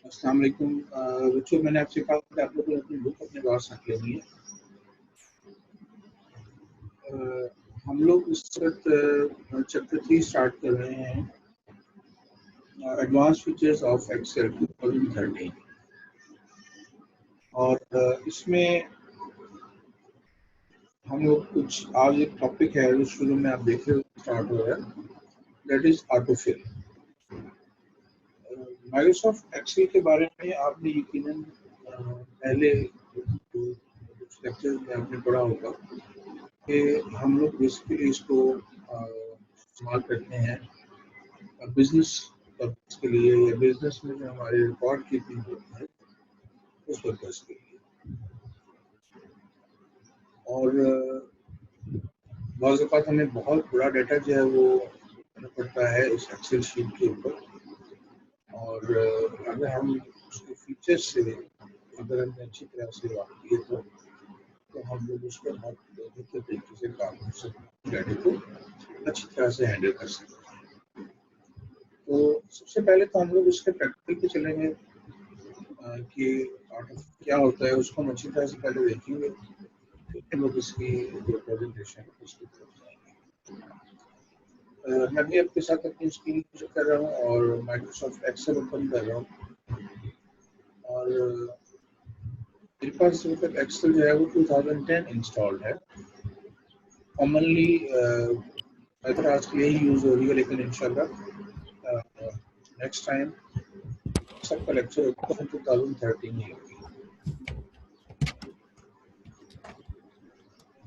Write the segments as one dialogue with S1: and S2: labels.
S1: अस्सलाम वालेकुम बच्चों, मैंने आपसे कहा कि आप लोग अपनी बुक अपने पास रख लेनी है। हम लोग इस वक्त चैप्टर 3 स्टार्ट कर रहे हैं, एडवांस फीचर्स ऑफ एक्सेल 2013। और इसमें हम लोग कुछ आज एक टॉपिक है जो शुरू में आप देख रहे हो स्टार्ट हो रहा है, that is autofill. Microsoft Excel के बारे में आपने यकीनन पहले लेक्चर में आपने पढ़ा होगा कि हम लोग बेसिकली इसको इस्तेमाल करते हैं बिजनेस पर्पस के लिए, या बिजनेस में जो हमारे रिकॉर्ड कीपिंग होती है उस पर्पस के लिए। और बाज़ औक़ात हमें बहुत बड़ा डाटा जो है वो रखना पड़ता है इस एक्सेल शीट के ऊपर, और अगर हम उसके फीचर्स से अगर हमने अच्छी तरह से बात की तो हम लोग उस पर बहुत बेहतर तरीके से काम कर सकते हैं, डाटा को अच्छी तरह से हैंडल कर सकते हैं। तो सबसे पहले तो हम लोग उसके प्रैक्टिकल पे चलेंगे कि ऑटोफिल क्या होता है, उसको हम अच्छी तरह से पहले देखेंगे, फिर लोग इसकी जो प्रेजेंटेशन उसकी तरफ जाएंगे। मैं भी आपके साथ अपनी स्क्रीन शेयर कर रहा हूँ और माइक्रोसॉफ्ट एक्सेल ओपन कर रहा हूँ, और मेरे पास इस वक्त एक्सेल जो है वो 2010 इंस्टॉल्ड है। कॉमनली मेथड आज के लिए ही यूज़ हो रही है, लेकिन इंशाल्लाह नेक्स्ट टाइम सबका लेक्चर होगा तो 2013 ही होगी।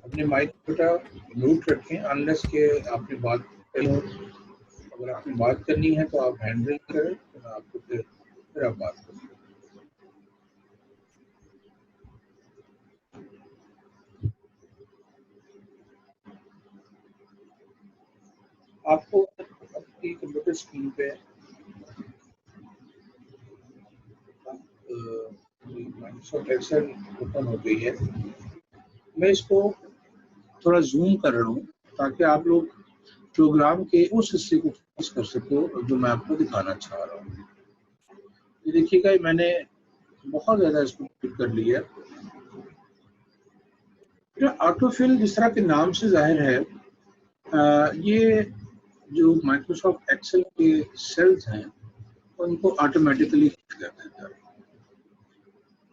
S1: अपने माइक बेटा म्यूट रखें अनलेस के आपने बात करी हो। अगर आपने बात करनी है तो आप हैंड रेज करें, तो मैं आपको फिर आप बात करें। आपको अपनी कंप्यूटर स्क्रीन पे माइक्रोसॉफ्ट एक्सेल ओपन हो गई है। मैं इसको थोड़ा जूम कर रहा हूँ ताकि आप लोग प्रोग्राम के उस हिस्से को फोकस कर सको जो मैं आपको दिखाना चाह रहा हूँ। ये देखिएगा, मैंने बहुत ज़्यादा इसको क्लिक कर लिया। ऑटोफिल जिस तरह के नाम से जाहिर है, ये जो माइक्रोसॉफ्ट एक्सेल के सेल्स हैं उनको ऑटोमेटिकली कर देता है।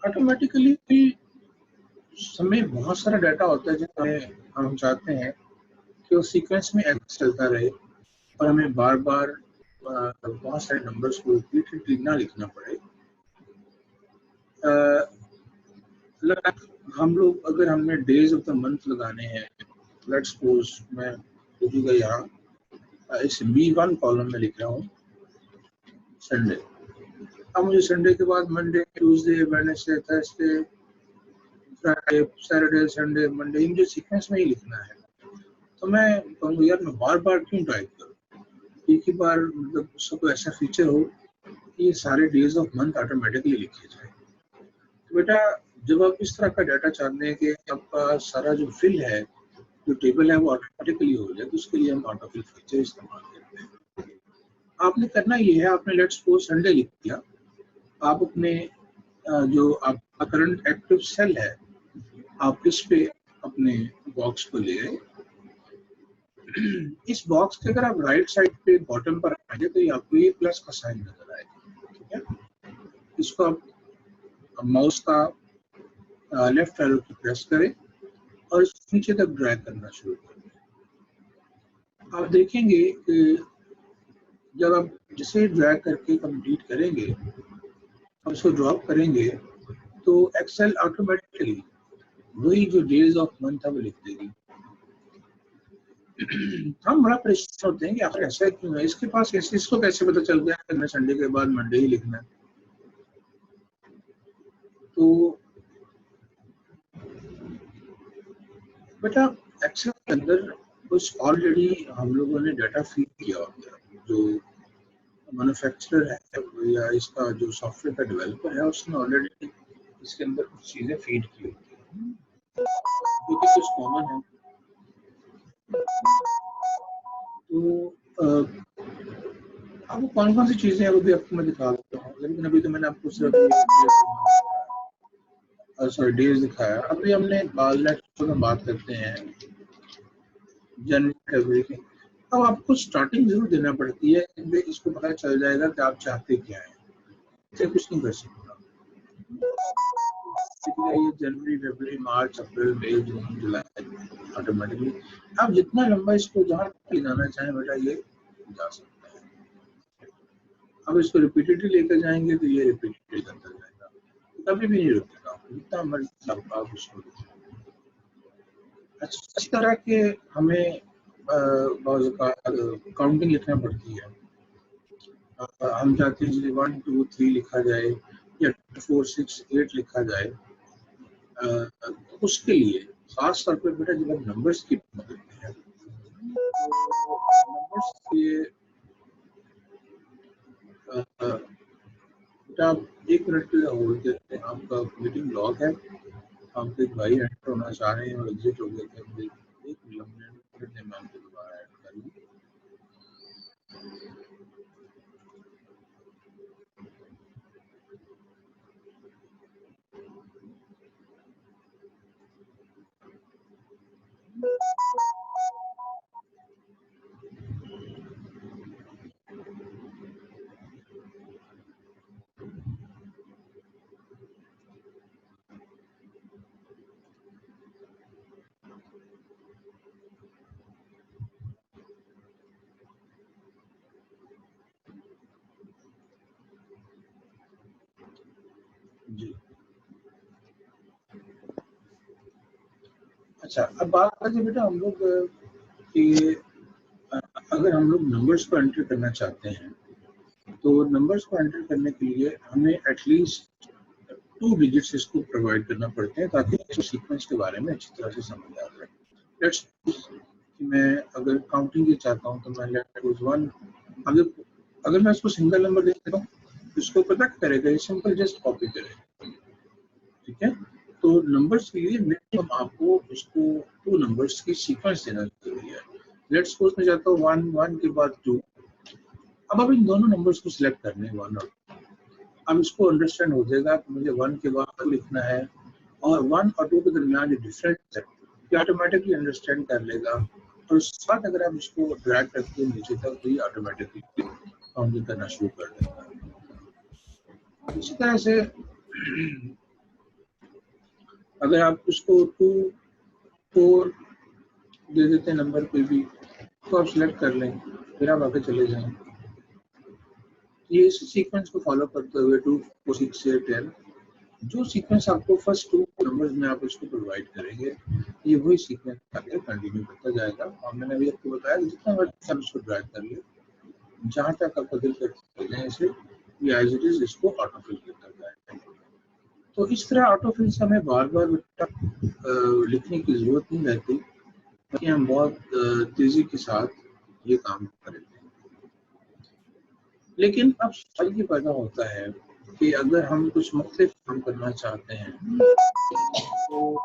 S1: ऑटोमेटिकली हमें बहुत सारा डाटा होता है जिसमें हम चाहते हैं कि वो सीक्वेंस में एक्सेस चलता रहे और हमें बार बार बहुत सारे नंबर्स को रिपीटेडली ना लिखना पड़े। हम लोग अगर हमें डेज ऑफ द मंथ लगाने हैं, लेट्स सपोज मैं लिखूंगा यहाँ इस B1 कॉलम में लिख रहा हूँ संडे। अब मुझे संडे के बाद Monday, Tuesday, Wednesday, Thursday, Friday, Saturday, Sunday, Monday, मुझे सीक्वेंस में ही लिखना है। तो मैं कहूँगा यार मैं बार बार क्यों टाइप करूँ, एक ही बार मतलब उसका कोई ऐसा फीचर हो कि ये सारे डेज ऑफ मंथ ऑटोमेटिकली लिखे जाए। तो बेटा जब आप इस तरह का डाटा चाहते हैं कि आपका सारा जो फिल है, जो टेबल है वो ऑटोमेटिकली हो जाए, तो उसके लिए हम ऑटोफिल फीचर इस्तेमाल करते हैं। आपने करना ये है, आपने लेट्स सपोज संडे लिख दिया, आप अपने जो आपका करंट एक्टिव सेल है आप इस पे अपने बॉक्स को ले आए। इस बॉक्स के अगर आप राइट साइड पे बॉटम पर आएंगे तो ये आपको ये प्लस का साइन नजर आएगा, ठीक है। इसको आप माउस का लेफ्ट एरो की प्रेस करें और इसको नीचे तक ड्रैग करना शुरू करें। आप देखेंगे कि जब आप जिसे ड्रैग करके कंप्लीट करेंगे और इसको ड्रॉप करेंगे तो एक्सेल ऑटोमेटिकली वही जो डेज ऑफ मंथ है वो लिख देगी। हम बड़ा परेशान होते हैं कि आखिर ऐसा क्यों है, इसके पास कैसे, इसको कैसे पता चल गया कि मैं संडे के बाद मंडे ही लिखना है। तो बेटा एक्सेल के अंदर कुछ ऑलरेडी हम लोगों ने डाटा फीड किया होता है, जो मैन्युफैक्चरर है या इसका जो सॉफ्टवेयर का डेवलपर है उसने ऑलरेडी इसके अंदर कुछ चीजें फीड की होती है जो कि कुछ कॉमन है। तो अब वो कौन सी चीजें हैं वो भी आपको मैं दिखा देता हूँ, लेकिन अभी तो मैंने आपको सिर्फ डेज दिखाया। अभी हमने में बात करते हैं जनवरी फरवरी की। अब आपको स्टार्टिंग जरूर देना पड़ती है, इसको पता चल जाएगा कि आप चाहते क्या है, इसे कुछ नहीं कर सकता। ये जनवरी फरवरी मार्च अप्रैल मई जून जुलाई ऑटोमेटिकली आप जितना लंबा इसको जहाँ ले जाना चाहें बेटा ये जा सकता है। अब इसको रिपीटेडली लेकर जाएंगे तो ये रिपीटेडली करता जाएगा, कभी भी नहीं रुकेगा, जितना मर्जी आप उसको। अच्छा, इस तरह के हमें काउंटिंग लिखना पड़ती है। हम चाहते हैं 1 2 3 लिखा जाए या 4 6 8 लिखा जाए। उसके लिए खास तौर पर बेटा जब हम नंबर्स की बात करते हैं नंबर्स के बेटा आप 1 मिनट के लिए होल्ड करते हैं। आपका मीटिंग लॉग है, आपके एक भाई एंटर होना चाह रहे हैं और एग्जिट हो गए थे। एक मिनट में मैं आपको दोबारा ऐड कर लूँ। जी अच्छा, अब बात करते बेटा हम लोग कि अगर हम लोग नंबर्स को एंटर करना चाहते हैं तो नंबर्स को एंटर करने के लिए हमें एटलीस्ट 2 डिजिट्स इसको प्रोवाइड करना पड़ते हैं ताकि इसको सीक्वेंस के बारे में अच्छी तरह से समझ आ जाए। लेट्स मैं अगर काउंटिंग की चाहता हूँ तो मैं लेट 1 अगर मैं इसको सिंगल नंबर दे देता हूँ इसको पता करेगा, ये सिंपल जस्ट कॉपी करेगा। ठीक है, तो नंबर्स के लिए मिनिमम आपको इसको 2 नंबर्स की सीक्वेंस देना जरूरी है। लेट्स सपोज मैं चाहता हूँ 1 1 के बाद 2। अब इन दोनों नंबर्स को सिलेक्ट करने 1 और 2। अब इसको अंडरस्टैंड हो जाएगा कि मुझे 1 के बाद 2 लिखना है और 1 और 2 के दरमियान जो डिफरेंस है ये ऑटोमेटिकली अंडरस्टैंड कर लेगा और उसके बाद अगर आप इसको ड्रैग करके नीचे तक तो ये ऑटोमेटिकली काउंटिंग करना शुरू कर देगा। इसी तरह से अगर आप इसको 2 4 दे देते हैं नंबर पे भी तो आप सिलेक्ट कर लें, फिर आप आगे चले जाएं। ये इस सीक्वेंस को फॉलो करते हुए 2 4 6 से 10 जो सीक्वेंस आपको फर्स्ट 2 नंबर्स में आप इसको प्रोवाइड करेंगे ये वही सीक्वेंस आगे कंटिन्यू करता जाएगा। और मैंने अभी आपको बताया जितना मर्जी आप इसको ड्रैग कर लिए जहाँ तक आपका दिल करते जाए इसे ये एज इट इज इसको ऑटोफिल करता जाएगा। तो इस तरह ऑटोफिल से हमें बार बार लिखने की जरूरत नहीं रहती कि हम बहुत तेजी के साथ ये काम करेंगे। लेकिन अब सवाल ये पैदा होता है कि अगर हम कुछ मुख्तलिफ काम करना चाहते हैं तो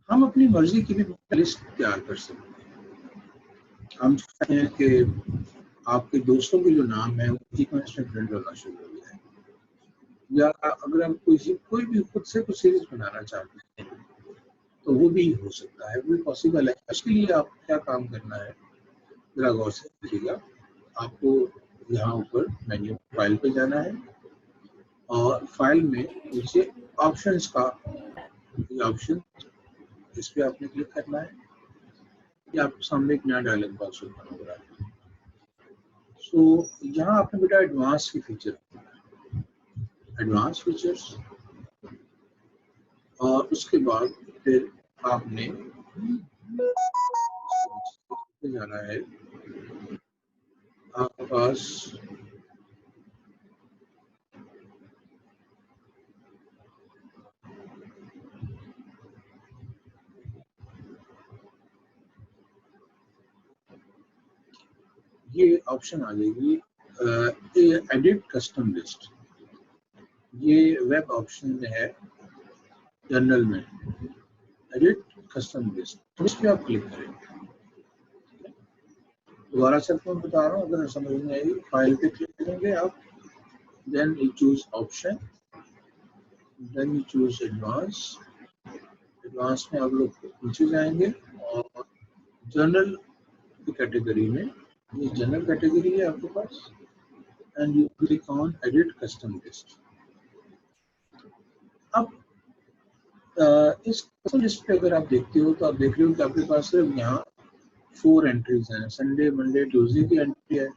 S1: हम अपनी मर्जी की भी लिस्ट तैयार कर सकते हैं। हम चाहते हैं कि आपके दोस्तों के जो नाम है उनकी प्रिंट होना शुरू हो जाए, या अगर हम कोई भी खुद से कुछ सीरीज बनाना चाहते हैं तो वो भी हो सकता है, वो भी पॉसिबल है। इसके लिए आप क्या काम करना है जरा गौर से देखिएगा। आपको यहाँ ऊपर मेन्यू फाइल पे जाना है और फाइल में नीचे ऑप्शंस का ऑप्शन इस पे आपने क्लिक करना है। ये आपके सामने एक नया डायलॉग बॉक्स ओपन हो रहा है। सो यहाँ आपने बेटा एडवांस की फीचर, एडवांस फीचर्स, और उसके बाद फिर आपने जाना है आपके पास ये ऑप्शन आ जाएगी एडिट कस्टम लिस्ट। ये वेब ऑप्शन में है जनरल में एडिट कस्टम लिस्ट, तो इस पर आप क्लिक करेंगे। दोबारा से आपको मैं बता रहा हूँ, अगर समझ में आएगी। फाइल पे क्लिक करेंगे आप, then you choose option, then you choose advance. Advance में आप लोग नीचे जाएंगे और जनरल की कैटेगरी में, ये जनरल कैटेगरी है आपके पास, and you click on edit custom list. अब इस कस्टम लिस्ट पे अगर आप देखते हो तो आप देख रहे हो कि आपके पास सिर्फ यहाँ 4 एंट्रीज हैं। संडे, मंडे, ट्यूसडे की एंट्री है,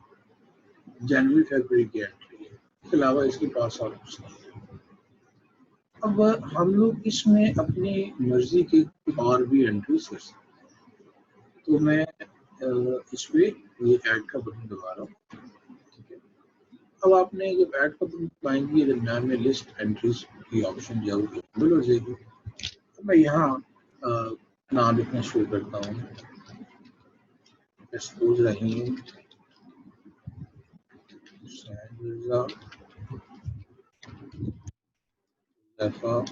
S1: जनवरी, फरवरी की एंट्री है, इसके अलावा इसके पास और कुछ नहीं है। अब हम लोग इसमें अपनी मर्जी की और भी एंट्रीज कर सकते हैं। तो मैं इस पे ये ऐड का बटन दबा रहा हूँ, ठीक है। अब आपने जब ऐड का बटन दबाएंगे, दरम्यान में लिस्ट एंट्रीज की ऑप्शन जो है वो अवेलेबल हो जाएगी। मैं यहाँ नाम लिखना शुरू करता हूँ, सपोज रहीम मिर्जा, जैफा,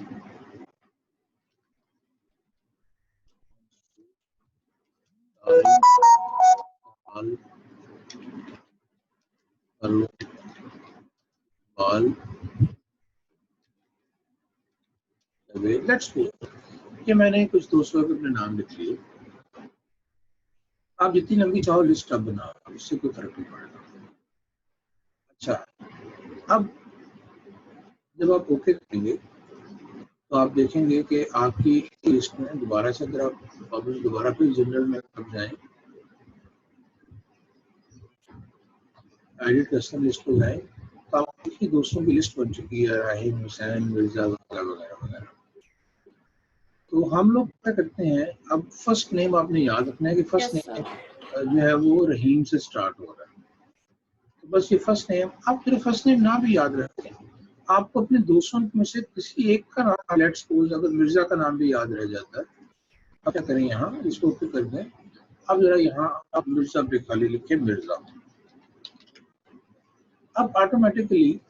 S1: ये मैंने कुछ दोस्तों के अपने नाम लिख लिए। आप जितनी लंबी चाहो लिस्ट आप बनाओ, इससे कोई फर्क नहीं पड़ेगा। अच्छा, अब जब आप ओके करेंगे तो आप देखेंगे कि आपकी लिस्ट में दोबारा से, अगर आप दोबारा फिर जनरल में आप जाएं, एडिट कस्टम लिस्ट को जाएं, तो आपकी दोस्तों की लिस्ट बन चुकी है, राहिम, हुसैन, मिर्जा वगैरह वगैरह वगैरह। तो हम लोग क्या करते हैं, अब फर्स्ट नेम आपने याद रखना है कि फर्स्ट नेम जो है वो रहीम से स्टार्ट हो रहा है। तो बस ये फर्स्ट नेम, आप फिर फर्स्ट नेम ना भी याद रखें, आपको अपने दोस्तों में से किसी एक का नाम, लेट्स सपोज अगर मिर्जा का नाम भी याद रह जाता है, आप क्या करें, यहाँ इसको ओके कर दें। अब जरा यहाँ आप मिर्जा पे खाली लिखे मिर्जा। अब ऑटोमेटिकली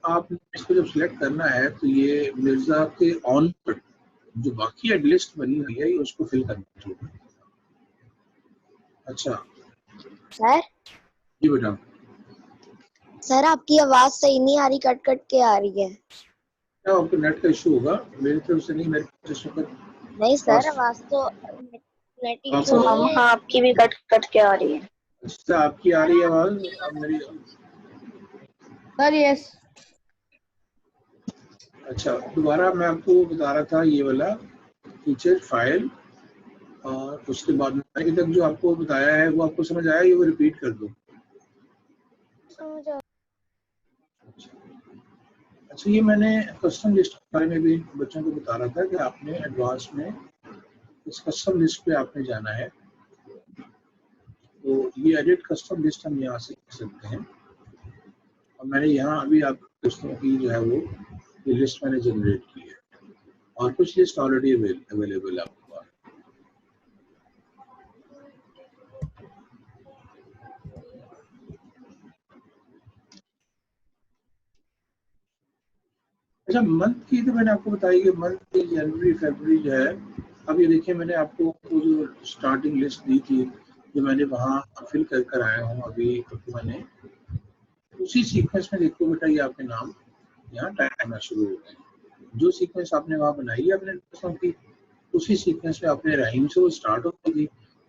S1: आप इसको जब सिलेक्ट करना है तो ये मिर्जा के ऑन पर जो बाकी एड लिस्ट बनी हुई है, ये उसको फिल करना चाहिए। अच्छा
S2: सर,
S1: जी बेटा।
S2: सर आपकी आवाज सही नहीं आ रही, कट कट के आ रही है।
S1: क्या आपको नेट का इशू होगा? मेरी तरफ से नहीं, मेरे तरफ
S2: नहीं सर, आवाज तो नेट इशू
S1: आपको,
S2: नहीं है। हाँ, आपकी भी कट कट के आ रही है।
S1: अच्छा आपकी आ रही है आवाज, अब मेरी
S3: सर यस।
S1: अच्छा, दोबारा मैं आपको बता रहा था ये वाला फीचर फाइल, और उसके बाद में अभी तक जो आपको बताया है वो आपको समझ आया, ये वो रिपीट कर दो।
S2: समझ आ-
S1: अच्छा, ये मैंने कस्टम लिस्ट के बारे में भी बच्चों को बता रहा था कि आपने एडवांस में इस कस्टम लिस्ट पे आपने जाना है। तो ये एडिट कस्टम लिस्ट हम यहाँ से कर सकते हैं, और मैंने यहाँ अभी आप दोस्तों की जो है वो ये लिस्ट मैंने जनरेट की है, और कुछ लिस्ट ऑलरेडी अवेलेबल है आपके पास। अच्छा, मंथ की तो मैंने आपको बताई कि मंथ जनवरी फरवरी जो है। अब ये देखिए, मैंने आपको वो जो स्टार्टिंग लिस्ट दी थी, जो मैंने वहाँ फिल कर कर आया हूँ अभी, तो मैंने उसी सीक्वेंस में देखो बेटा, ये आपके नाम यहाँ टाइप करना शुरू हो गए। जो सीक्वेंस आपने वहाँ बनाई है अपने दोस्तों की, उसी सीक्वेंस में आपने रहीम से वो स्टार्ट हो गई।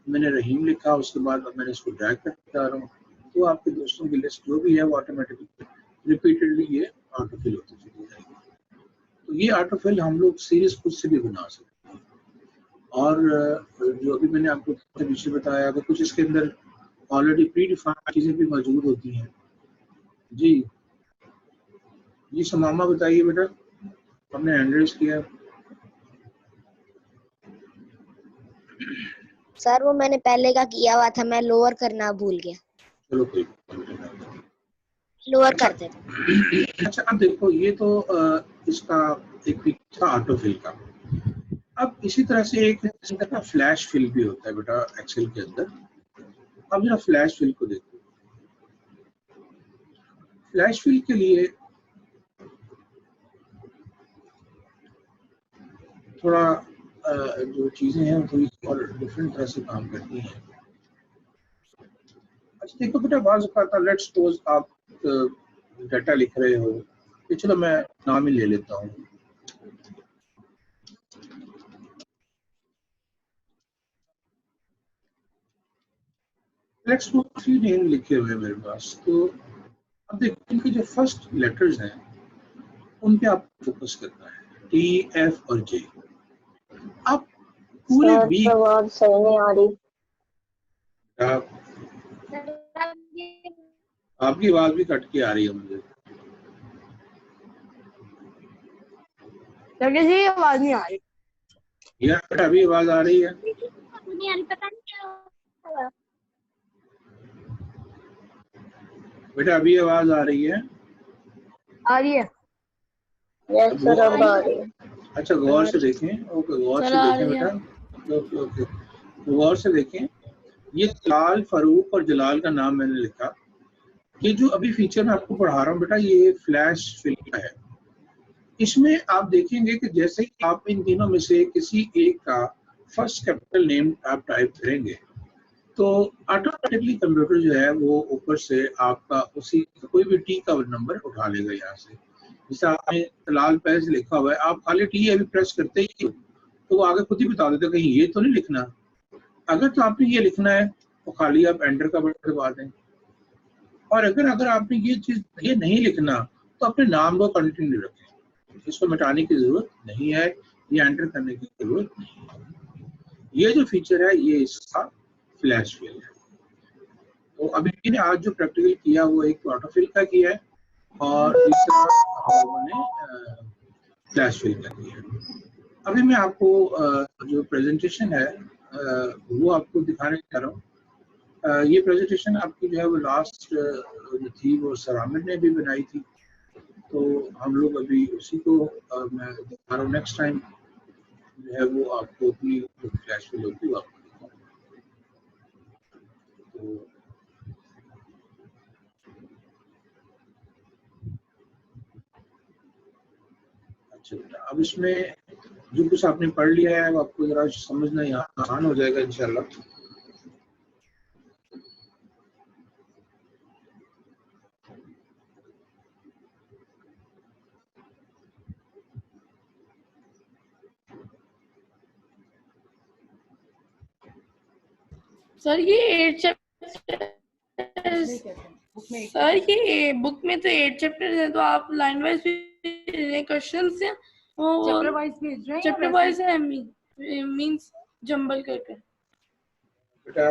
S1: मैंने रहीम लिखा, उसके बाद मैंने इसको ड्रैग करके आ रहा हूँ, तो आपके दोस्तों की लिस्ट जो भी है वो ऑटोमेटिकली रिपीटेडली ये ऑटोफिल होती चली जाएगी। तो ये ऑटोफिल हम लोग सीरीज खुद से भी बना सकते हैं। और जो अभी मैंने आपको पीछे बताया, अगर कुछ इसके अंदर ऑलरेडी प्री डिफाइंड चीजें भी मौजूद होती हैं। जी जी, समामा बताइए बेटा, हमने हैंड रेज किया।
S2: सर वो मैंने पहले का किया हुआ था, मैं लोअर करना भूल गया।
S1: चलो कोई
S2: लोअर कर देता।
S1: अच्छा, अब देखो, ये तो इसका एक पिक था ऑटोफिल का। अब इसी तरह से एक किस्म का फ्लैश फिल भी होता है बेटा एक्सेल के अंदर। अब जरा फ्लैश फिल को देखो। फ्लैश फिल के लिए थोड़ा जो चीजें हैं थोड़ी और डिफरेंट तरह से काम करती हैं। देखो बेटा, बाज़ औक़ात लेट्स सपोज आप डाटा लिख रहे हो, तो चलो मैं नाम ही ले लेता हूँ। लेट्स सपोज 3 नेम लिखे हुए हैं मेरे पास। तो अब देखो इनके जो फर्स्ट लेटर्स हैं उन पे आप फोकस करना है, टी, एफ और जे। आप पूरे वीक
S2: आवाज सही नहीं आ रही।
S1: आपकी आवाज भी कट के आ रही है मुझे।
S3: जी आवाज नहीं आ रही।
S1: यार अभी आवाज आ रही है?
S2: नहीं आ रही, पता नहीं क्या हुआ।
S1: बेटा अभी आवाज आ रही है?
S3: आ रही है।
S2: यस सर, अब आ रही है।
S1: अच्छा गौर से देखें। ओके गौर से देखें बेटा। ओके ओके गौर से देखें। ये जलाल, फारूक और जलाल का नाम मैंने लिखा। ये जो अभी फीचर मैं आपको पढ़ा रहा हूँ बेटा, ये फ्लैश फिल का है। इसमें आप देखेंगे कि जैसे ही आप इन तीनों में से किसी एक का फर्स्ट कैपिटल नेम आप टाइप करेंगे तो ऑटोमेटिकली कंप्यूटर जो है वो ऊपर से आपका उसी कोई भी टी का नंबर उठा लेगा यहाँ से। जैसे आपने तलाल पैस लिखा हुआ है, आप खाली टी अभी प्रेस करते ही तो वो आगे खुद ही बता देते कहीं ये तो नहीं लिखना। अगर तो आपने ये लिखना है तो खाली आप एंटर का बटन दबा दें, और अगर आपने ये नहीं लिखना तो अपने नाम को कंटिन्यू रखें, इसको मिटाने की जरूरत नहीं है, ये एंटर करने की जरूरत नहीं है। ये जो फीचर है ये इसका फ्लैश फिल है। तो अभी मैंने आज जो प्रैक्टिकल किया वो एक ऑटोफिल का किया है और तीसरा हम लोगों ने फ्लैश फिल का किया है। अभी मैं आपको जो प्रेजेंटेशन है वो आपको दिखाने जा रहा हूँ। ये प्रेजेंटेशन आपकी जो है वो लास्ट जो थी वो सर आमिर ने भी बनाई थी, तो हम लोग अभी उसी को मैं दिखा रहा हूँ। नेक्स्ट टाइम जो है वो आपको अपनी फ्लैश फिल होती है वो आपको दिखाऊंगा। तो अच्छा बेटा, अब इसमें जो कुछ आपने पढ़ लिया है वो आपको जरा समझना यहाँ आसान हो जाएगा इंशाल्लाह।
S4: सर ये 8 चैप्टर सर ये बुक में तो 8 चैप्टर है, तो आप लाइन वाइज क्वेश्चन से
S3: चैप्टर वाइज भेज रहे हैं,
S4: चैप्टर वाइज है मींस जंबल करके।
S1: बेटा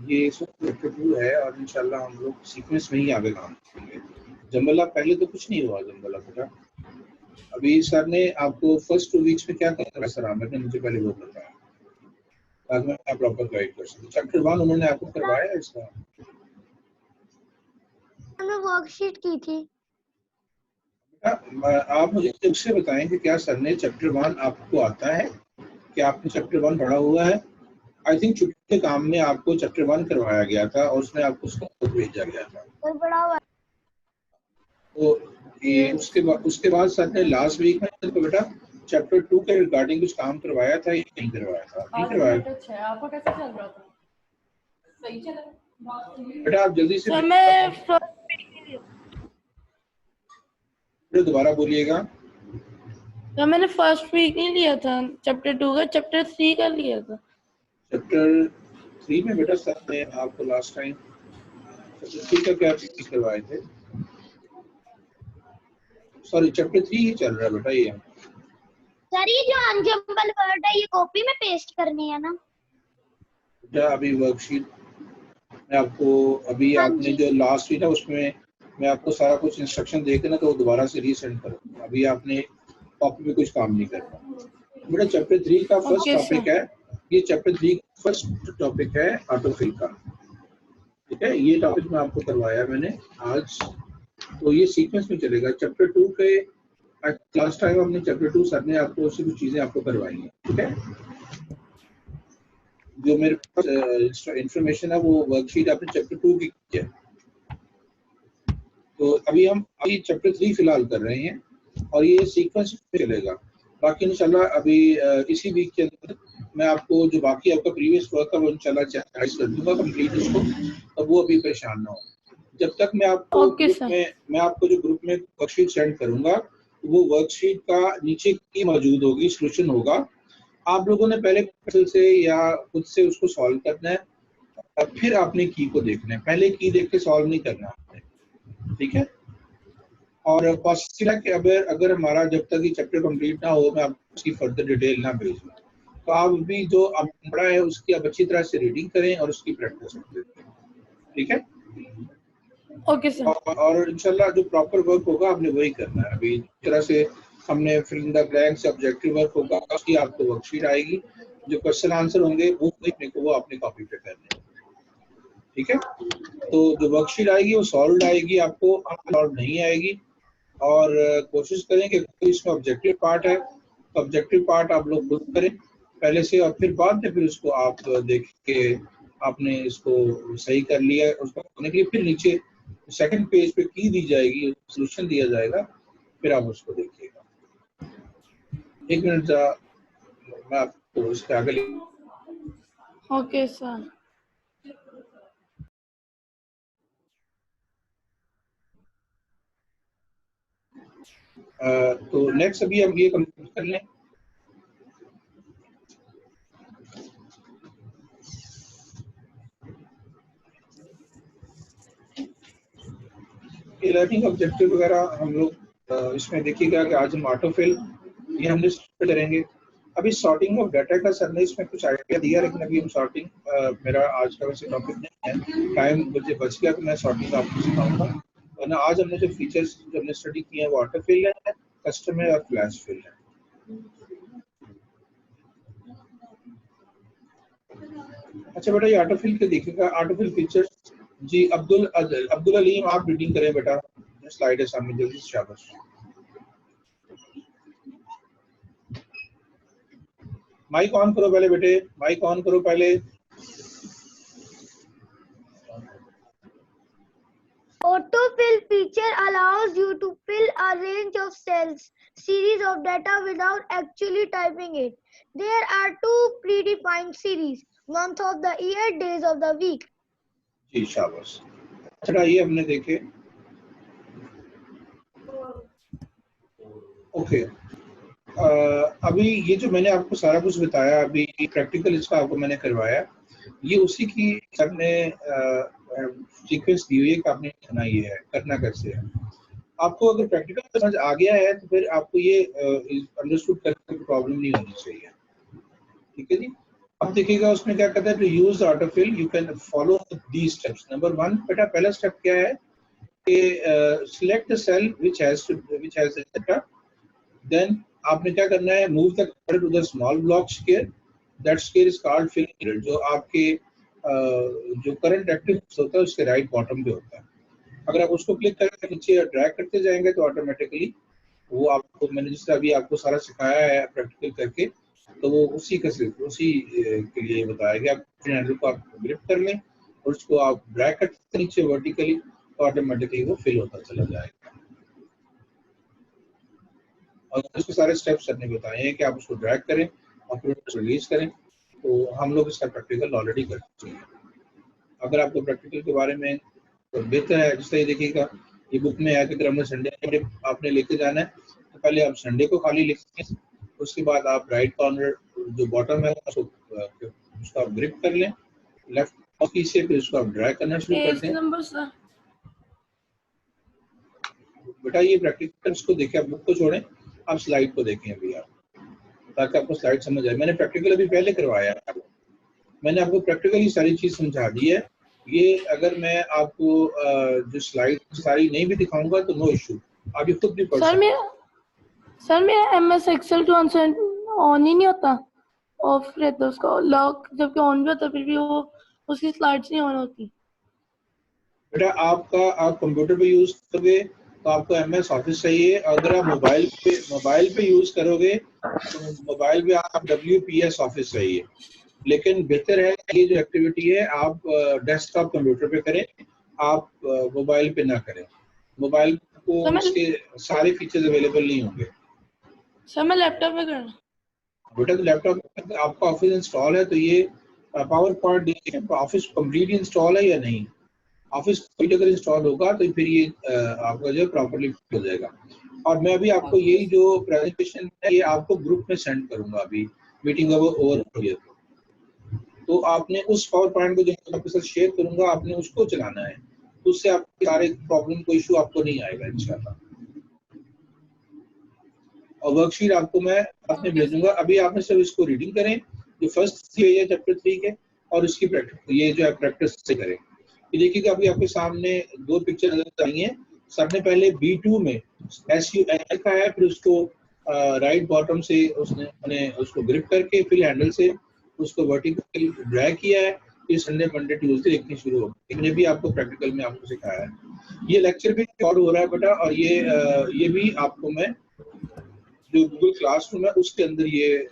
S1: ये चैप्टर 2 है और इंशाल्लाह हम लोग सीक्वेंस में ही आगे काम करेंगे। जंबला पहले तो कुछ नहीं हुआ जंबला बेटा। अभी सर ने आपको फर्स्ट 2 वीक्स में क्या करना है, सर आमिर ने मुझे पहले वो बताया ताकि मैं प्रॉपर गाइड कर सकूं। चैप्टर 1 उन्होंने आपको करवाया है इसका?
S2: हमने वर्कशीट की थी।
S1: आप मुझे उससे बताएं कि क्या सर ने चैप्टर 1 आपको आता है, क्या आपने चैप्टर 1 पढ़ा हुआ है? आई थिंक छुट्टी के काम में आपको चैप्टर 1 करवाया गया था और उसमें आपको उसको भेजा गया था।
S2: सर पढ़ा हुआ।
S1: तो ये उसके बाद सर ने लास्ट वीक में तो बेटा चैप्टर 2 के रिगार्डिंग कुछ काम करवाया था या नहीं करवाया था? नहीं करवाया।
S3: आपका कैसा चल रहा था? सही चल रहा है
S1: बेटा आप जल्दी से दोबारा बोलिएगा।
S4: तो मैंने फर्स्ट वीक नहीं लिया था चैप्टर 2 का, चैप्टर 3 का लिया था।
S1: चैप्टर 3 में बेटा सर ने आपको लास्ट टाइम चैप्टर 3 का क्या चीज करवाए थे? सॉरी चैप्टर 3 ही चल रहा है बेटा ये।
S2: सर ये जो अनजम्बल वर्ड है ये कॉपी में पेस्ट करनी है ना?
S1: बेटा अभी वर्कशीट मैं आपको अभी आपने जो लास्ट वीक था उसमें मैं आपको सारा कुछ इंस्ट्रक्शन देके ना तो दोबारा से रीसेंड करूँ। अभी आपने कॉपी में कुछ काम नहीं करना बेटा। चैप्टर 3 का फर्स्ट टॉपिक है ये, चैप्टर 3 फर्स्ट टॉपिक है ऑटोफिल का, ठीक है। ये टॉपिक मैं आपको करवाया मैंने आज, तो ये सीक्वेंस में चलेगा। चैप्टर 2 के लास्ट टाइम हमने चैप्टर 2 सर ने आपको उससे कुछ चीजें आपको करवाई हैं, ठीक है। जो मेरे पास इंफॉर्मेशन है वो वर्कशीट आपने चैप्टर 2 की है। तो अभी हम चैप्टर 3 फिलहाल कर रहे हैं और ये सीक्वेंस में चलेगा। बाकी इंशाल्लाह अभी इसी वीक के अंदर मैं आपको जो बाकी आपका प्रीवियस वर्क है वो इंशाल्लाह चेक कर दूंगा कंप्लीट उसको, तो वो अभी परेशान ना हो। जब तक मैं आपको
S4: ओके
S1: ग्रुप
S4: सर।
S1: में मैं आपको जो ग्रुप में वर्कशीट सेंड करूंगा, वो वर्कशीट का नीचे की मौजूद होगी, सोल्यूशन होगा। आप लोगों ने पहले पेंसिल से या खुद से उसको सॉल्व करना है, फिर आपने की को देखना है, पहले की देख के सॉल्व नहीं करना आपने, ठीक है। और पॉसिबल है कि अगर हमारा जब तक ये चैप्टर कंप्लीट ना हो मैं आपको उसकी फर्दर डिटेल ना भेजूं, तो आप भी जो आपने पढ़ा है उसकी आप अच्छी तरह से रीडिंग करें और उसकी प्रैक्टिस करें, ठीक है।
S4: Okay sir.
S1: और इंशाल्लाह जो प्रॉपर वर्क होगा आपने वही करना है। अभी जिस तरह से हमने fill in the blanks objective work होगा, उसकी आपको वर्कशीट आएगी, जो क्वेश्चन आंसर होंगे वो लिखने को वो अपने कॉपी पे करने हैं, ठीक है। तो जो वर्कशीट आएगी वो सॉल्व आएगी, आपको सॉल्व नहीं आएगी। और कोशिश करें कि इसमें ऑब्जेक्टिव पार्ट है, तो ऑब्जेक्टिव पार्ट आप लोग खुद करें पहले से, और फिर बाद में फिर उसको आप देख के आपने इसको सही कर लिया उसको करने के लिए फिर नीचे सेकंड पेज पे की दी जाएगी, सोल्यूशन दिया जाएगा, फिर आप उसको देखिएगा। एक मिनट मैं आपको इसके आगे
S4: ओके सर।
S1: तो नेक्स्ट अभी हम ये कंप्लीट कर लें। लर्निंग ऑब्जेक्टिव वगैरह हम लोग इसमें देखिएगा कि आज हम ऑटोफिल ये हमने स्टार्ट करेंगे। अभी सॉर्टिंग ऑफ डाटा का सर ने इसमें कुछ आइडिया दिया, लेकिन अभी हम सॉर्टिंग मेरा आज का वैसे टॉपिक नहीं है, टाइम मुझे बच गया तो मैं सॉर्टिंग आपको सिखाऊंगा। वरना आज हमने जो फीचर्स जो हमने स्टडी किए हैं वो ऑटोफिल है, कस्टम है और फ्लैश फिल है। अच्छा बेटा ये ऑटोफिल के देखिएगा, ऑटोफिल फीचर्स जी। अब्दुल अलीम आप रीडिंग करें बेटा, स्लाइड है सामने, जल्दी से शाबाश। माइक ऑन करो पहले बेटे, माइक ऑन करो पहले।
S5: Autofill feature allows you to fill a range of cells, series of data without actually typing it. There are two predefined series, month of the year, days of the week.
S1: जी शाबाश। अच्छा ये हमने देखे, okay. अभी ये जो मैंने आपको सारा कुछ बताया, अभी प्रैक्टिकल इसका आपको मैंने करवाया, ये उसी की सबने सीक्वेंस दी हुई है कि आपने करना ये है, करना कैसे है। आपको अगर प्रैक्टिकल समझ आ गया है तो फिर आपको ये अंडरस्टूड करने की प्रॉब्लम नहीं होनी चाहिए, ठीक है जी। अब देखिएगा उसमें क्या कहता है, to use autofill you can follow these steps. Number 1 बेटा पहला स्टेप क्या है कि select the cell which has data, then आपने क्या करना है, move the cursor to the small block square, that square is called fill grid, जो आपके जो करंट एक्टिव होता है उसके राइट बॉटम पे होता है। अगर आप उसको क्लिक करके नीचे ड्रैग करते जाएंगे तो ऑटोमेटिकली वो आपको, मैंने जिस तरह अभी आपको सारा सिखाया है प्रैक्टिकल करके, तो वो उसी के लिए बताया गया। हैंडल को आप ग्रिप कर लें और उसको आप ड्रैग करते नीचे वर्टिकली, तो ऑटोमेटिकली वो फिल होता चला जाएगा। और उसके सारे स्टेप्स हमने बताए हैं कि आप उसको ड्रैग करें और फिर उसको रिलीज करें। तो हम लोग इसका प्रैक्टिकल ऑलरेडी कर चुके हैं। अगर आपको प्रैक्टिकल के बारे में तो बेहतर है, जिस तरह देखिएगा ये बुक में है कि अगर हमने संडे आपने लेके जाना है तो पहले आप संडे को खाली लिखें, उसके बाद आप राइट कॉर्नर जो बॉटम है उसको आप ग्रिप कर लें लेफ्ट की से, फिर उसको आप ड्रैग करना शुरू कर दें।
S4: नंबर सर
S1: बेटा ये प्रैक्टिकल को देखें, आप बुक को छोड़ें, आप स्लाइड को देखें अभी आप, ताकि आपको स्लाइड समझ आए। मैंने प्रैक्टिकल अभी पहले करवाया है, मैंने आपको प्रैक्टिकली सारी चीज समझा दी है। ये अगर मैं आपको जो स्लाइड सारी नहीं भी दिखाऊंगा तो नो इशू, आप ये खुद भी पढ़ सकते हैं।
S4: सर मेरा MS Excel to ऑन ही नहीं होता, ऑफ रहता है उसका लॉक, जबकि ऑन भी होता फिर भी वो उसकी स्लाइड्स नहीं ऑन होती।
S1: बेटा आप कंप्यूटर पे यूज करोगे तो आपको MS ऑफिस चाहिए, अगर आप मोबाइल पे यूज करोगे तो मोबाइल पे आप WPS ऑफिस चाहिए। लेकिन बेहतर है ये जो एक्टिविटी है आप डेस्कटॉप कंप्यूटर पे करें, आप मोबाइल पे ना करें। मोबाइल को इसके सारे फीचर्स अवेलेबल नहीं होंगे।
S4: सर मैं लैपटॉप पे कर रहा हूं।
S1: बेटा तो लैपटॉप में आपका ऑफिस इंस्टॉल है, तो ये power point office complete install है या नहीं। ऑफिस अगर इंस्टॉल होगा तो फिर ये आपका जो है प्रॉपर्ली हो जाएगा। और मैं अभी आपको यही जो प्रेजेंटेशन है ये आपको ग्रुप में सेंड करूंगा, अभी मीटिंग ओवर हो गई तो आपने उस पावर पॉइंट को जो आपके साथ शेयर करूंगा आपने उसको चलाना है, उससे आपके सारे प्रॉब्लम को इशू आपको नहीं आएगा इंशाल्लाह। और वर्कशीट आपको मैं आपने भेजूंगा, अभी आपने सिर्फ इसको रीडिंग करें जो फर्स्ट पेज है चैप्टर 3 के, और उसकी प्रैक्टिस ये जो है प्रैक्टिस से करें। ये देखिएगा अभी आपके सामने दो पिक्चर नजर आई हैं। सबने पहले B2 में SUN लिखा है, फिर उसको राइट बॉटम से उसने उसको ग्रिप करके फिर हैंडल से उसको वर्टिकल ड्रैग किया है, फिर संडे मंडे ट्यूसडे लिखनी शुरू हो गई। मैंने भी आपको प्रैक्टिकल में आपको सिखाया है। ये लेक्चर भी रिकॉर्ड हो रहा है बेटा, और ये भी आपको मैं जो गूगल क्लासरूम है उसके अंदर ये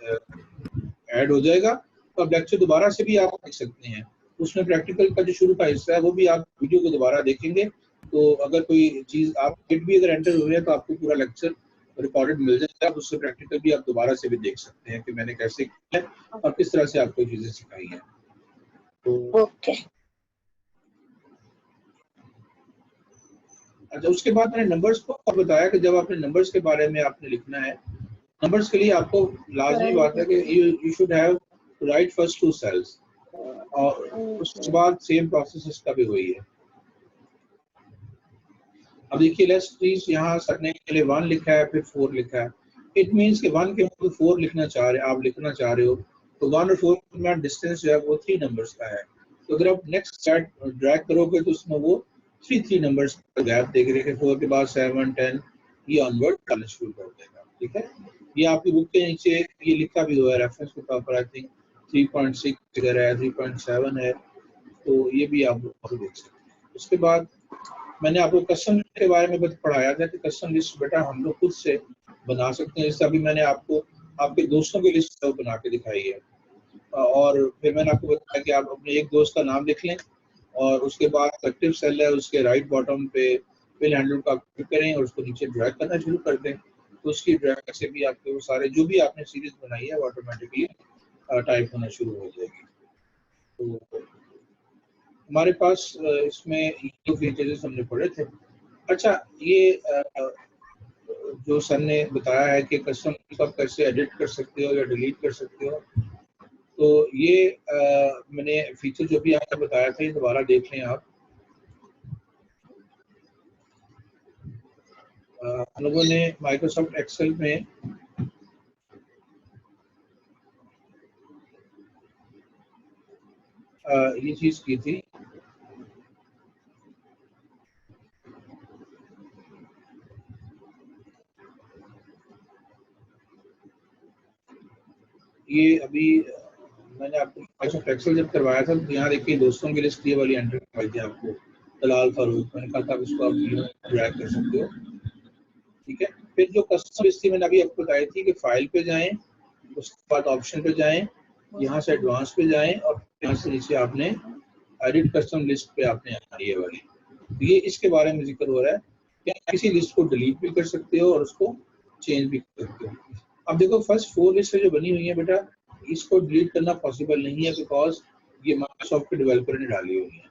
S1: ऐड हो जाएगा। तो अब लेक्चर दोबारा से भी आप देख सकते हैं, उसमें प्रैक्टिकल का जो शुरू का हिस्सा है वो भी आप वीडियो को दोबारा देखेंगे। तो अगर कोई चीज आप भी अगर एंटर हो रहे हैं तो आपको पूरा लेक्चर रिकॉर्डेड मिल जाएगा, उससे प्रैक्टिकल भी आप दोबारा से भी देख सकते हैं कि मैंने कैसे किया है और किस तरह से आपको चीजें सिखाई हैं। तो
S2: ओके।
S1: अच्छा, उसके बाद मैंने नंबर्स को बताया कि जब आपने नंबर्स के बारे में आपने लिखना है, नंबर्स के लिए आपको लाजमी बात है कि you should have write first 2 cells, और उसके बाद सेम प्रोसेस इसका भी वही है। अब देखिए लेट्स प्लीज यहाँ करने के लिए 1 लिखा है फिर 4 लिखा है। इट मींस कि 1 के बाद 4 लिखना चाह रहे आप लिखना चाह रहे हो, तो 1 और 4 के बीच डिस्टेंस जो है वो 3 नंबर्स का है। तो अगर आप नेक्स्ट स्टार्ट ड्रैग करोगे तो उसमें वो 3 नंबर्स का गैप देख रहे हैं, 4 के बाद 7 10 ये ऑनवर्ड डालना शुरू कर देगा। ठीक है, ये आपकी बुक के नीचे ये लिखा भी हुआ है रेफरेंस के तौर पर, आई थिंक 3.6 फिगर है, 3.7 है, तो ये भी आप देख सकते हैं। उसके बाद मैंने आपको कस्टम लिस्ट के बारे में पढ़ाया था कि कस्टम लिस्ट बेटा हम लोग खुद से बना सकते हैं। जैसे अभी मैंने आपको आपके दोस्तों की लिस्ट बना के दिखाई है, और फिर मैंने आपको बताया कि आप अपने एक दोस्त का नाम लिख लें और उसके बाद एक्टिव सेल है उसके राइट बॉटम पे फिल हैंडल का क्लिक करें और उसको नीचे ड्रैग करना शुरू कर दें, तो उसकी ड्रैग से भी आपके वो सारे जो भी आपने सीरीज बनाई है वो ऑटोमेटिकली टाइप होना शुरू हो जाएगी। तो हमारे पास इसमें ये फीचर्स हमने पढ़े थे। अच्छा, ये जो सर ने बताया है कि कस्टम आप कैसे एडिट कर सकते हो या डिलीट कर सकते हो, तो ये मैंने फीचर जो भी आपने बताया था ये दोबारा देख लें आप। हम लोगों ने माइक्रोसॉफ्ट एक्सेल में ये चीज की थी। ये अभी मैंने आपको माइक्रोसॉफ्ट एक्सेल जब करवाया था तो यहाँ देखिए दोस्तों की लिस्ट ये वाली एंटर करवाई थी आपको, दलाल फारूक, मैंने कहा था इसको आप ड्रैग कर सकते हो। ठीक है, फिर जो कस्टम लिस्ट थी मैंने अभी आपको बताई थी कि फाइल पे जाएं, उसके बाद ऑप्शन पे जाएं, यहाँ से एडवांस पे जाएं और यहाँ से नीचे आपने एडिट कस्टम लिस्ट पे आपने आना ये वाली। ये इसके बारे में जिक्र हो रहा है कि आप किसी लिस्ट को डिलीट भी कर सकते हो और उसको चेंज भी कर सकते हो। अब देखो फर्स्ट 4 लिस्ट जो बनी हुई है बेटा, इसको डिलीट करना पॉसिबल नहीं है बिकॉज ये माइक्रोसॉफ्ट के डेवलपर ने डाली हुई है।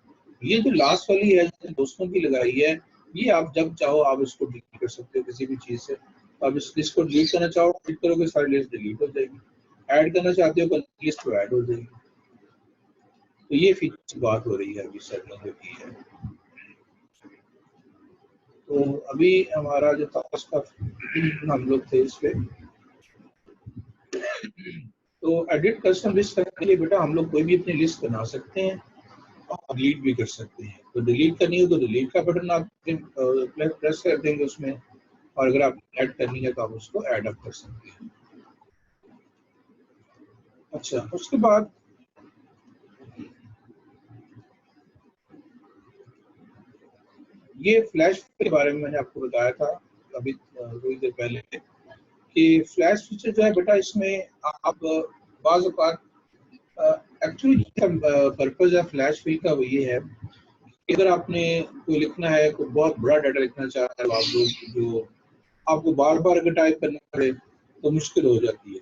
S1: ये जो लास्ट वाली है दोस्तों की लगाई है, ये आप जब चाहो आप इसको डिलीट कर सकते हो किसी भी चीज से। आप इस लिस्ट को डिलीट करना चाहो क्लिक करोगे सारी लिस्ट डिलीट हो जाएगी, ऐड करना चाहते हो लिस्ट में ऐड हो जाएगी। तो ये फीचर की बात हो रही है अभी सर ने जो की है। तो अभी हमारा जो था उसका हम लोग थे इस पे, तो एडिट कस्टम लिस्ट करने के लिए बेटा हम लोग कोई भी अपनी लिस्ट बना सकते हैं और डिलीट भी कर सकते हैं। तो डिलीट करनी हो तो डिलीट का बटन आप प्रेस कर देंगे उसमें, और अगर आप ऐड करनी है तो आप उसको ऐड अप कर सकते हैं। अच्छा, उसके बाद ये फ्लैश के बारे में मैंने आपको बताया था अभी थोड़ी देर पहले कि फ्लैश फीचर जो है बेटा इसमें आप बाज़ औक़ात एक्चुअली पर्पज है फ्लैश फील का वो ये है कि अगर आपने कोई लिखना है, कोई बहुत बड़ा डाटा लिखना चाह रहे हो आप लोग, जो आपको बार बार अगर टाइप करना पड़े तो मुश्किल हो जाती है।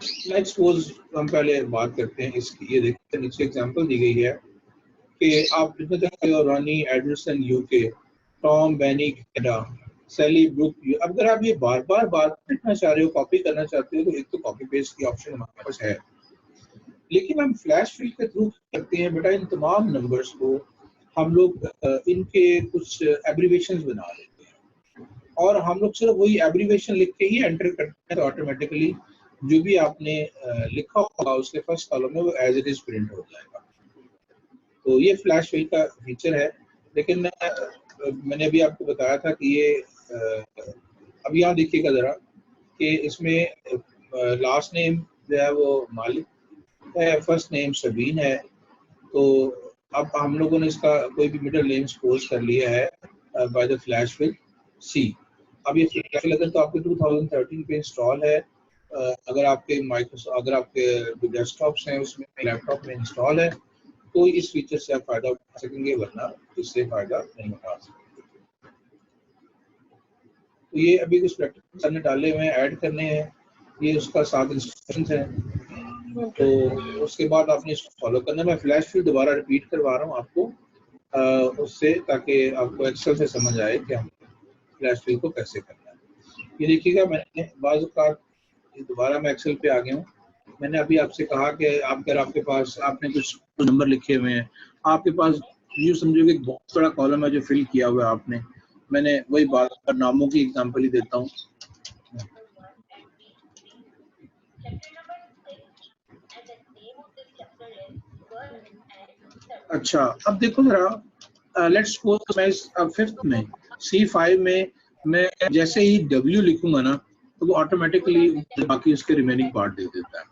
S1: नेक्स्ट सपोज हम पहले बात करते हैं इसकी। ये देखिए नीचे एग्जांपल दी गई है कि आप लिखना चाहते हो Ronnie Anderson UK, Tom Benny Canada, Sally Brook. अगर आप ये बार बार लिखना चाह रहे हो, कॉपी करना चाहते हो, तो एक तो कॉपी पेस्ट की ऑप्शन हमारे पास है, लेकिन हम फ्लैश फिल के थ्रू करते हैं बेटा इन तमाम नंबर्स को हम लोग इनके कुछ एब्रीवेशंस बना देते हैं और हम लोग सिर्फ वही एब्रीवेशन लिख के ही एंटर करते हैं, तो ऑटोमेटिकली जो भी आपने लिखा होगा उसके फर्स्ट कॉलम में वो एज इट इज प्रिंट हो जाएगा। तो ये फ्लैश फिल का फीचर है। लेकिन मैंने अभी आपको बताया था कि ये अब यहाँ देखिएगा ज़रा कि इसमें लास्ट नेम जो है वो मालिक है, फर्स्ट नेम सबीन है। तो अब हम लोगों ने इसका कोई भी मिडिल नेम सपोज कर लिया है बाय द फ्लैश फिल सी। अब ये फ्लैश फिल अगर तो आपके 2013 पे इंस्टॉल है, अगर आपके डेस्कटॉप्स हैं उसमें लैपटॉप में इंस्टॉल है तो इस फीचर से आप फायदा उठा सकेंगे, वरना इससे फायदा नहीं उठा सकते। तो ये अभी कुछ प्रैक्टिस हमने डाले हुए हैं, ऐड करने हैं, ये उसका 7 इंस्ट्रक्शंस हैं। तो उसके बाद आपने इसको फॉलो करना है। मैं फ्लैश फिल दोबारा रिपीट करवा रहा हूँ आपको उससे, ताकि आपको एक्सेल से समझ आए कि हम फ्लैश फिल को कैसे करना है। ये देखिएगा मैंने बाज़ औक़ात दोबारा मैं एक्सेल पे आ गया हूँ। मैंने अभी आपसे कहा कि अगर आपके पास आपने कुछ नंबर लिखे हुए हैं, आपके पास यूँ समझो कि एक बहुत बड़ा कॉलम है जो फिल किया हुआ है आपने। मैंने वही बात पर नामों की एग्जांपल ही देता हूँ। अच्छा, अब देखो जरा, लेट्स सपोज मैं इस फिफ्थ में C5 में मैं जैसे ही W लिखूंगा ना तो वो ऑटोमेटिकली बाकी उसके रिमेनिंग पार्ट दे देता है।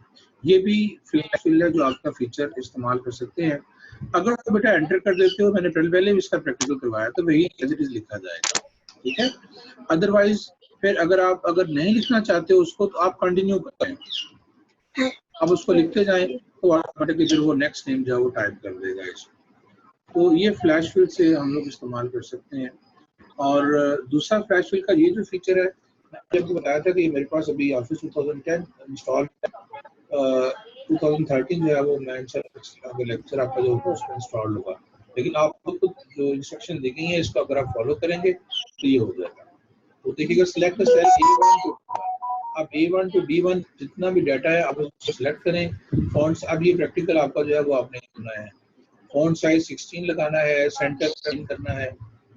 S1: ये भी फ्लैश फिल है जो आपका फीचर इस्तेमाल कर सकते हैं। अगर तो बेटा एंटर कर देते हो, मैंने पहले भी इसका प्रैक्टिकल करवाया, तो वही एज इट इज लिखा जाएगा, ठीक है। अदरवाइज फिर अगर नहीं लिखना चाहते हो उसको तो आप कंटिन्यू करें, आप उसको लिखते जाएं तो ऑटोमेटिकली फिर वो नेक्स्ट नेम जो है वो टाइप कर देगा इसको। तो ये फ्लैश फिल से हम लोग इस्तेमाल कर सकते हैं। और दूसरा फ्लैश फिल का ये जो फीचर है, मैंने आपको बताया था कि मेरे पास अभी ऑफिस 2010 इंस्टॉल है, 2013 जो है वो मैं लेक्चर आपका जो होगा उसमें इंस्टॉल होगा। लेकिन आपको तो जो इंस्ट्रक्शन दी गई है इसको अगर आप फॉलो करेंगे तो ये हो जाएगा। तो देखिएगा select cell A1 to D1 जितना भी डाटा है आप उसको सिलेक्ट करें। फॉन्ट्स, अब ये प्रैक्टिकल आपका जो है वो आपने करना है। फॉन्ट साइज 16 लगाना है, सेंटर पिन करना है,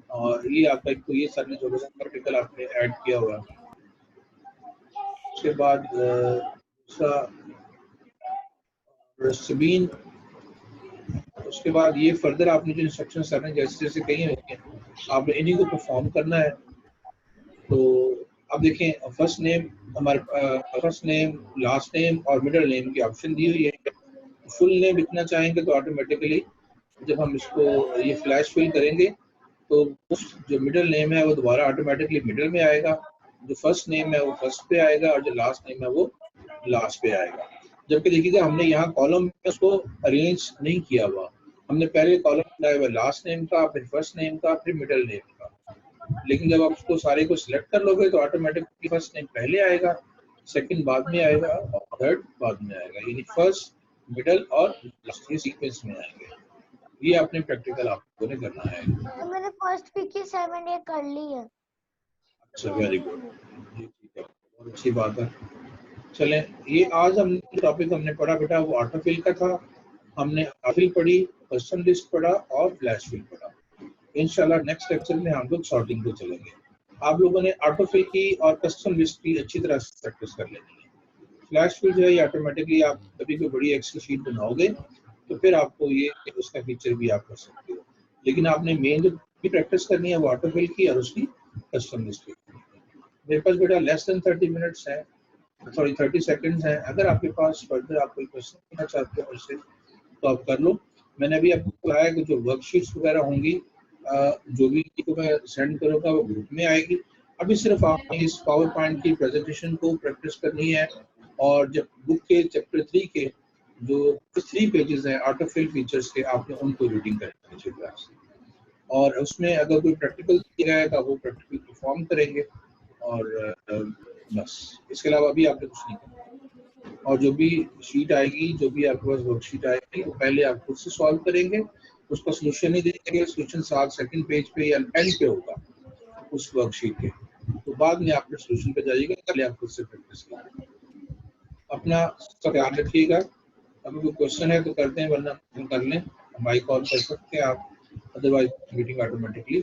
S1: और ये आपका एक तो ये सर ने थोड़ा सा प्रैक्टिकल आपने ऐड किया हुआ है। उसके बाद सबीन, उसके बाद ये फर्दर आपने जो इंस्ट्रक्शन सर ने जैसे जैसे कही हैं आपने इन्हीं को परफॉर्म करना है। तो अब देखें फर्स्ट नेम हमारे फर्स्ट नेम, लास्ट नेम और मिडिल नेम की ऑप्शन दी हुई है। फुल नेम लिखना चाहेंगे तो ऑटोमेटिकली जब हम इसको ये फ्लैश फिल करेंगे तो जो मिडिल नेम है वो दोबारा ऑटोमेटिकली मिडिल में आएगा, जो फर्स्ट नेम है वो फर्स्ट पे आएगा और जो लास्ट नेम है वो लास्ट पे आएगा। जबकि देखिएगा हमने यहाँ कॉलम में उसको अरेंज नहीं किया हुआ, हमने पहले कॉलम बनाया हुआ लास्ट नेम का, फिर फर्स्ट नेम का, फिर मिडिल नेम का। लेकिन जब आप उसको सारे को सिलेक्ट कर लोगे तो ऑटोमेटिकली फर्स्ट नेम पहले आएगा, सेकंड बाद में आएगा और थर्ड बाद में आएगा, यानी फर्स्ट, मिडिल और लास्ट, ये सीक्वेंस में आएंगे। ये अपने प्रैक्टिकल आपको ने करना है।
S5: तो मैंने फर्स्ट वीक की 7 डे कर ली है।
S1: अच्छा, वेरी गुड, ठीक है, बहुत अच्छी बात है। चलें, ये आज हम टॉपिक हमने पढ़ा बेटा वो ऑटोफिल का था। हमने ऑटोफिल पढ़ी, कस्टम लिस्ट पढ़ा और फ्लैश फिल पढ़ा। इंशाल्लाह नेक्स्ट लेक्चर में हम लोग सॉर्टिंग पे चलेंगे। आप लोगों ने ऑटोफिल की और कस्टम लिस्ट की अच्छी तरह से प्रैक्टिस कर लेनी है। फ्लैश फिल जो है ये ऑटोमेटिकली आप कभी कोई बड़ी एक्सेल शीट बनाओगे तो फिर आपको ये उसका फीचर भी आप कर सकते हो, लेकिन आपने मेन जो भी प्रैक्टिस करनी है वो ऑटोफिल की और उसकी कस्टम लिस्ट की। मेरे पास बेटा लेस देन 30 मिनट्स है, सॉरी 30 सेकंड्स हैं। अगर आपके पास फर्दर आप कोई क्वेश्चन पूछना चाहते हो उससे तो आप कर लो। मैंने अभी आपको बताया कि जो वर्कशीट्स वगैरह होंगी जो भी को मैं सेंड करूँगा वो ग्रुप में आएगी। अभी सिर्फ आपने इस पावर पॉइंट की प्रेजेंटेशन को प्रैक्टिस करनी है, और जब बुक के चैप्टर 3 के जो 3 पेजेस हैं ऑटोफिल फीचर्स के, आपने उनको रीडिंग करनी है अच्छी तरह से, और उसमें अगर कोई प्रैक्टिकल दिया जाएगा वो प्रैक्टिकल परफॉर्म करेंगे, और बस इसके अलावा अभी आपने कुछ नहीं करना। और जो भी शीट आएगी, जो भी आपके पास वर्कशीट आएगी, वो पहले आप खुद से सॉल्व करेंगे, उसका सोल्यूशन ही देंगे। सोल्यूशन साथ सेकंड पेज पे या एंड पे होगा उस वर्कशीट के, तो बाद में आपने सोल्यूशन पे जाइएगा, पहले आप खुद से प्रैक्टिस कीजिए। अपना सब ध्यान रखिएगा। अगर कोई क्वेश्चन है तो करते हैं, वरना कर लें, माइक ऑन कर सकते हैं आप, अदरवाइज मीटिंग ऑटोमेटिकली